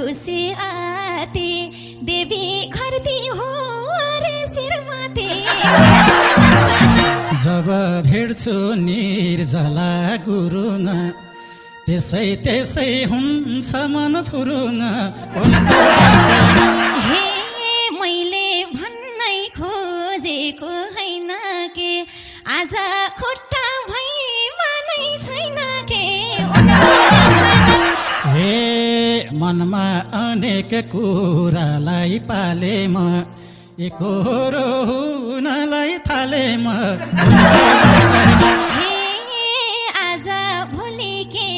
खुसी आते देवी घरती हो अरे शिरमाते जब भेट्छु निर्जला गुरुङ त्यसै त्यसै हुन्छ मन फुरुङ हे मैले भन्नै खोजेको हैन के आज खुट्टा भैमा नै छैन के हे मनमा अनेक कुरालाई पाले म एकहोरो हुनलाई थाले म हे आज भोलि के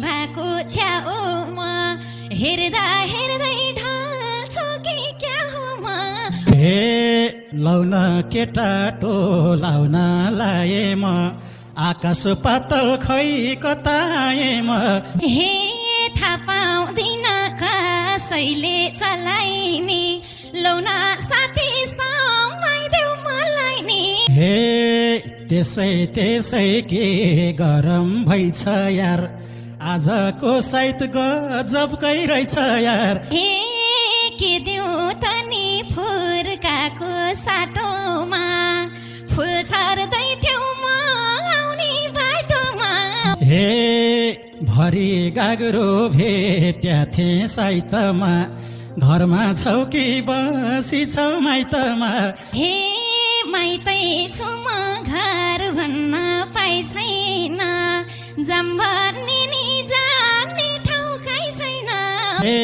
भएको छ्याउमा हेर्दा हेर्दै ढल्छु कि क्या हो म हे लाउन केटा टोलाउन लाए म आकाश पातल खै कताए म हे थाहा पाउँदिन कसैले चलाइने लौना साथी समाइदेऊ मलाई नि हे त्यसै त्यसै के गरम भइछ यार आजको साइत गजबकै रहेछ यार हे के देऊ त नि फुर्काको साटोमा फुल छर्दै थियौ म आउने बाटोमा हे भरि गाग्रो भेट्या थिएँ साइतमा घरमा छौ कि बसी छौ माइतमा हे माइतै छु म घर भन्न पाइ छैन जम्भनी नि जाने ठाउँ काहीँ छैन हे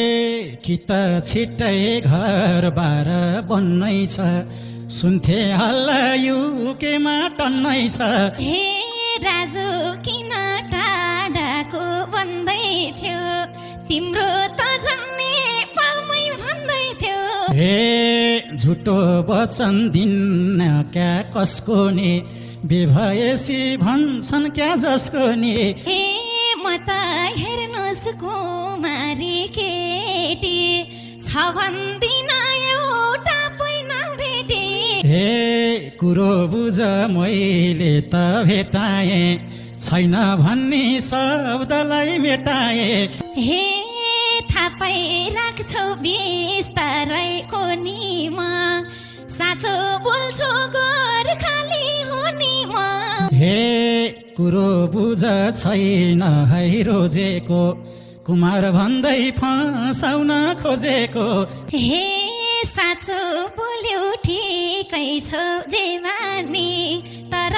कि त छिट्टै घर बार बन्नै छ सुन्थे हल्ला युकेमा टन्नै छ हे राजु किन टाढाको भन्दै थियो तिम्रो त झन्ने पालमै भन्दै थियो हे झुटो वचन दिन्न क्या कसको नि बेभएसी भन्छन् क्या जसको नि हे म त हेर्नुहोस् कुमारी केटी छ भन्दिन एउटा पैना भेटे हे कुरो बुझ मैले त भेटाएँ छैन भन्ने शब्दलाई मेटाए हे थाहा पाइराख्छौ बिस्तारै कोनीमा साँचो बोल्छु गोर्खाली हो नि म हे कुरो बुझ छैन है रोजेको कुमार भन्दै फसाउन खोजेको हे साँचो बोल्यो ठिकै छौ जेवानी तर